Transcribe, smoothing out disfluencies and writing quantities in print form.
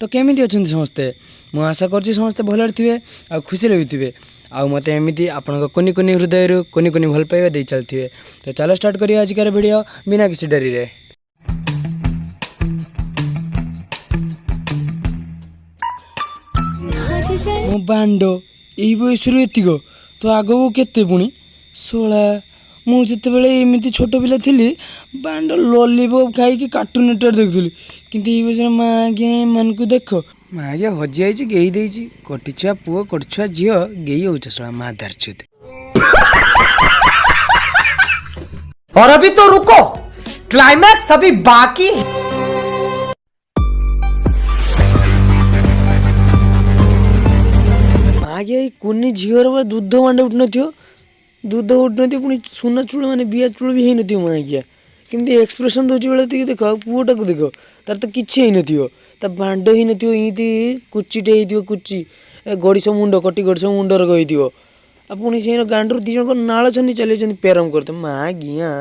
तो केमिति अछंती समस्ते मु आशा करछि समस्ते भलरे थिबे आ खुशी भी थिबे आ मते एमिति आपनक कोनी कोनी हृदय रु कोनी कोनी भल पाइबा दे चलथिबे। तो चलो स्टार्ट करिया आज के वीडियो बिना किसी डरी रे। मो बांडो एई बयस रु एतिक तो आगो केते पुणी 16 मु जिते बेले एमिति छोट पिला थिली बांडो लॉलीपॉप खाई कि कार्टून नेटवर्क देखुली किंतु एई बयस माँ गे मन को देखो माँ गे हजि आइछि गेई देइछि कोटी छुआ पुओ कोटी छुआ झियो गेई होछ सला माँ दरछुत। और अभी तो रुको, क्लाइमैक्स अभी बाकी है। आगे कुनी झीवर दूध मांडे उठन दूध उठन पुणी सुना चूड़ माने बिया चूड़ भी होन माँ आज्ञा केमती एक्सप्रेशन दौर बेले देख पुओटा को देख तार तो किसी होता बांड ही नती कुचिटे हो कुची गड़िश मुंड कटी गड़िश मुंडर गई पुणी से गांडर दी जन नाल चली पेरम करते माँ गिया